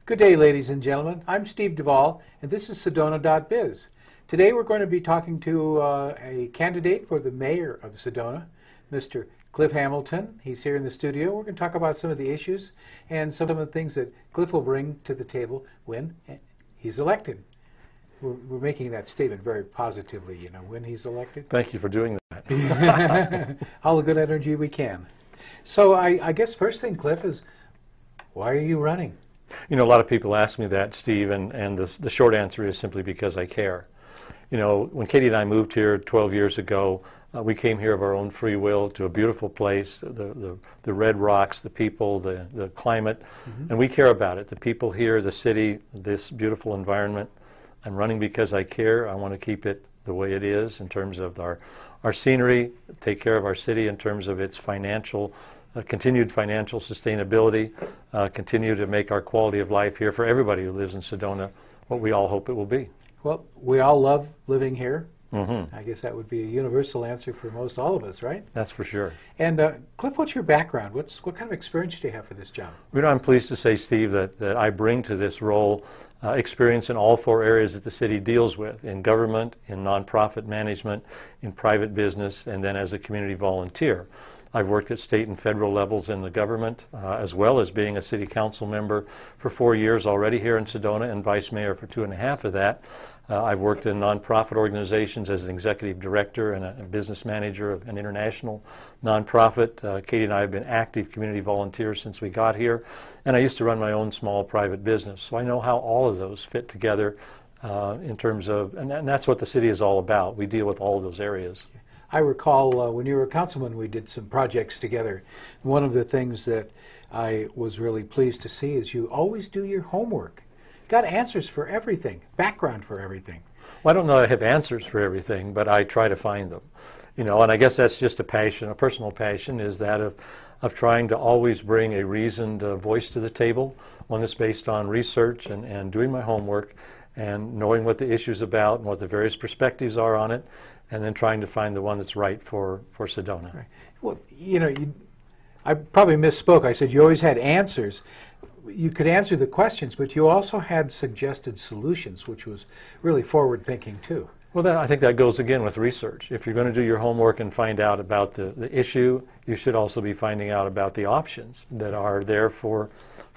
Good day, ladies and gentlemen. I'm Steve Duvall, and this is Sedona.biz. Today we're going to be talking to a candidate for the mayor of Sedona, Mr. Cliff Hamilton. He's here in the studio. We're going to talk about some of the issues and some of the things that Cliff will bring to the table when he's elected. We're making that statement very positively, you know, when he's elected. Thank you for doing that. All the good energy we can. So I guess first thing, Cliff, is why are you running? You know, a lot of people ask me that, Steve, and the short answer is simply because I care. You know, when Katie and I moved here 12 years ago, we came here of our own free will to a beautiful place, the red rocks, the people, the climate, and we care about it. The people here, the city, this beautiful environment. I'm running because I care. I want to keep it the way it is in terms of our scenery, take care of our city in terms of its financial continued financial sustainability, continue to make our quality of life here for everybody who lives in Sedona what we all hope it will be. Well, we all love living here. I guess that would be a universal answer for most all of us, right? That's for sure. And Cliff, what's your background? What kind of experience do you have for this job? You know, I'm pleased to say, Steve, that I bring to this role experience in all four areas that the city deals with: in government, in nonprofit management, in private business, and then as a community volunteer. I've worked at state and federal levels in the government, as well as being a city council member for 4 years already here in Sedona and vice mayor for 2.5 of that. I've worked in nonprofit organizations as an executive director and a business manager of an international nonprofit. Katie and I have been active community volunteers since we got here, and I used to run my own small private business. So I know how all of those fit together in terms of, and that's what the city is all about. We deal with all of those areas. I recall when you were a councilman, we did some projects together. One of the things that I was really pleased to see is you always do your homework. Got answers for everything, background for everything. Well, I don't know that I have answers for everything, but I try to find them. You know, and I guess that's just a passion, a personal passion, is that of trying to always bring a reasoned voice to the table, one that's based on research and doing my homework and knowing what the issue's about and what the various perspectives are on it, and then trying to find the one that's right for Sedona. Right. Well, you know, I probably misspoke. I said you always had answers. You could answer the questions, but you also had suggested solutions, which was really forward-thinking too. Well, I think that goes again with research. If you're going to do your homework and find out about the issue, you should also be finding out about the options that are there for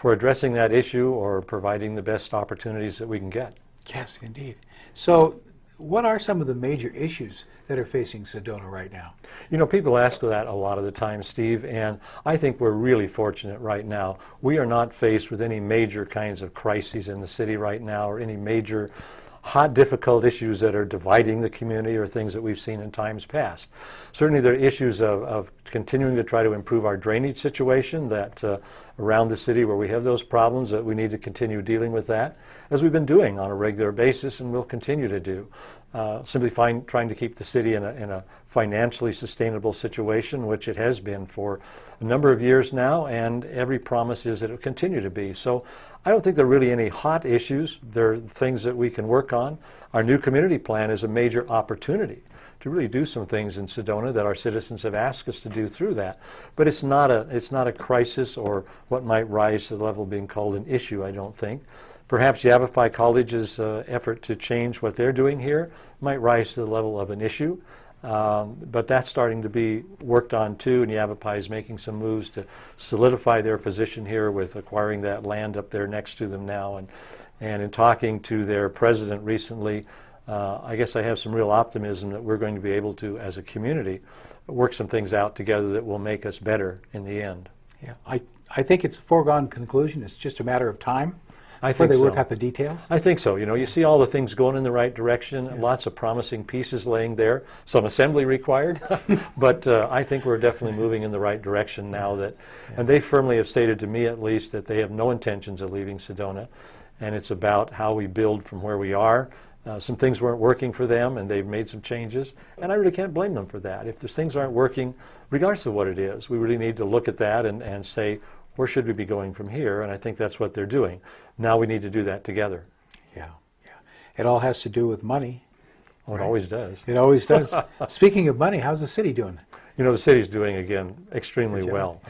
addressing that issue or providing the best opportunities that we can get. Yes, indeed. So what are some of the major issues that are facing Sedona right now? You know, people ask that a lot of the time, Steve, and I think we're really fortunate right now. We are not faced with any major kinds of crises in the city right now, or any major hot, difficult issues that are dividing the community or things that we've seen in times past. Certainly there are issues of continuing to try to improve our drainage situation that around the city where we have those problems, that we need to continue dealing with that, as we've been doing on a regular basis and will continue to do. Simply trying to keep the city in a financially sustainable situation, which it has been for a number of years now, and every promise is that it will continue to be. So I don't think there are really any hot issues. There are things that we can work on. Our new community plan is a major opportunity to really do some things in Sedona that our citizens have asked us to do through that. But it's not a crisis or what might rise to the level of being called an issue, I don't think. Perhaps Yavapai College's effort to change what they're doing here might rise to the level of an issue, but that's starting to be worked on too, and Yavapai is making some moves to solidify their position here with acquiring that land up there next to them now. And in talking to their president recently, I guess I have some real optimism that we're going to be able to, as a community, work some things out together that will make us better in the end. Yeah, I think it's a foregone conclusion. It's just a matter of time. I think they so. work out the details? I think so. You know, you see all the things going in the right direction, lots of promising pieces laying there, some assembly required, but I think we're definitely moving in the right direction now. And they firmly have stated to me, at least, that they have no intentions of leaving Sedona, and it's about how we build from where we are. Some things weren't working for them, and they've made some changes, and I really can't blame them for that. If there's things aren't working, regardless of what it is, we really need to look at that and say, where should we be going from here? And I think that's what they're doing. Now we need to do that together. Yeah, yeah. It all has to do with money. Well, it always does. It always does. Speaking of money, how's the city doing? You know, the city's doing, again, extremely well.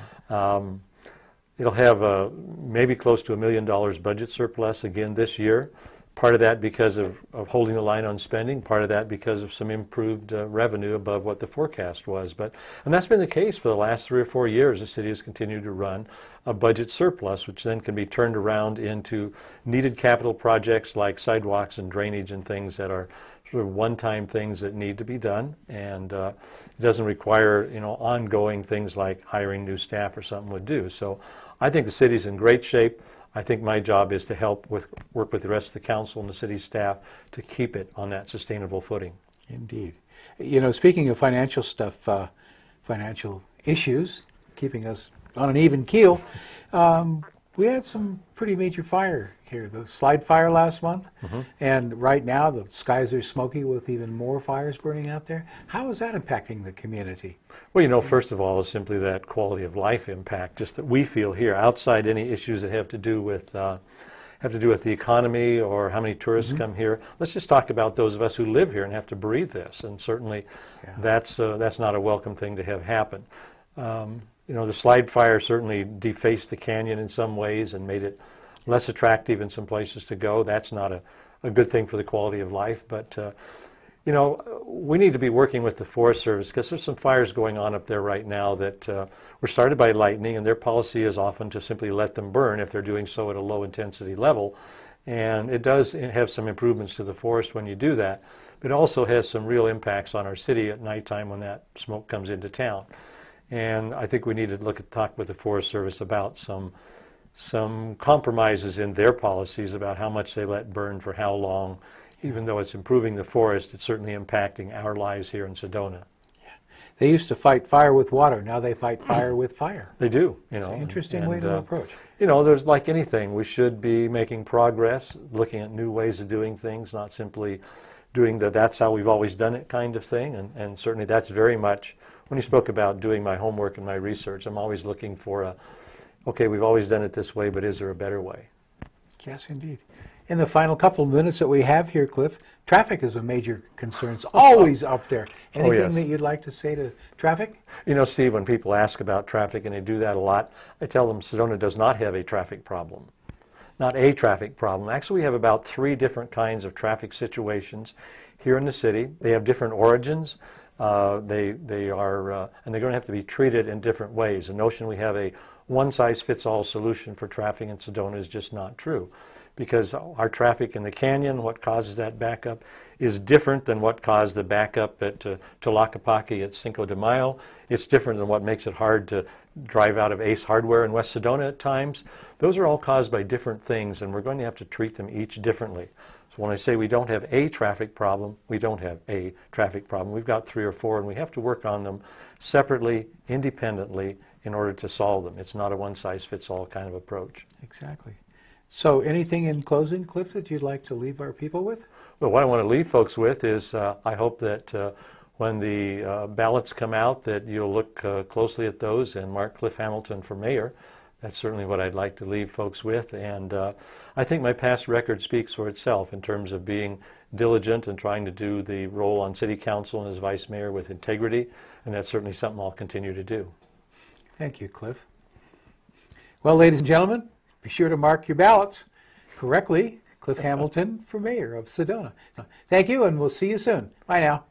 It'll have maybe close to $1 million budget surplus again this year. Part of that because of holding the line on spending, part of that because of some improved revenue above what the forecast was. And that's been the case for the last 3 or 4 years. The city has continued to run a budget surplus, which then can be turned around into needed capital projects like sidewalks and drainage and things that are sort of one-time things that need to be done. And it doesn't require, ongoing things like hiring new staff or something would do. So I think the city's in great shape. I think my job is to work with the rest of the council and the city staff to keep it on that sustainable footing. Indeed. Speaking of financial stuff, financial issues, keeping us on an even keel, we had some pretty major fire here. The slide fire last month, and right now the skies are smoky with even more fires burning out there. How is that impacting the community? Well, first of all, is simply that quality of life impact, just that we feel here, outside any issues that have to do with the economy or how many tourists come here. Let's just talk about those of us who live here and have to breathe this, and certainly that's not a welcome thing to have happen. The slide fire certainly defaced the canyon in some ways and made it less attractive in some places to go. That's not a good thing for the quality of life. But, we need to be working with the Forest Service because there's some fires going on up there right now that were started by lightning, and their policy is often to simply let them burn if they're doing so at a low intensity level. And it does have some improvements to the forest when you do that, but it also has some real impacts on our city at nighttime when that smoke comes into town. And I think we need to talk with the Forest Service about some compromises in their policies about how much they let burn for how long. Even though it's improving the forest, it's certainly impacting our lives here in Sedona. Yeah. They used to fight fire with water. Now they fight fire with fire. They do. It's an interesting way to approach. There's like anything. We should be making progress, looking at new ways of doing things, not simply doing that's how we've always done it kind of thing. And certainly that's very much, when you spoke about doing my homework and my research, I'm always looking for okay, we've always done it this way, but is there a better way? Yes, indeed. In the final couple of minutes that we have here, Cliff, traffic is a major concern. It's always up there. Anything that you'd like to say to traffic? Steve, when people ask about traffic, and they do that a lot, I tell them Sedona does not have a traffic problem. Not a traffic problem. Actually, we have about 3 different kinds of traffic situations here in the city. They have different origins. And they're going to have to be treated in different ways. The notion we have a one-size-fits-all solution for traffic in Sedona is just not true, because our traffic in the canyon, what causes that backup, is different than what caused the backup at Tlaquepaque at Cinco de Mayo. It's different than what makes it hard to drive out of Ace Hardware in West Sedona at times. Those are all caused by different things, and we're going to have to treat them each differently. So when I say we don't have a traffic problem, we don't have a traffic problem. We've got 3 or 4, and we have to work on them separately, independently, in order to solve them. It's not a one-size-fits-all kind of approach. Exactly. So anything in closing, Cliff, that you'd like to leave our people with? Well, what I want to leave folks with is I hope that when the ballots come out that you'll look closely at those and mark Cliff Hamilton for mayor. That's certainly what I'd like to leave folks with. And I think my past record speaks for itself in terms of being diligent and trying to do the role on city council and as vice mayor with integrity. And that's certainly something I'll continue to do. Thank you, Cliff. Well, ladies and gentlemen, be sure to mark your ballots correctly. Cliff Hamilton for mayor of Sedona. Thank you, and we'll see you soon. Bye now.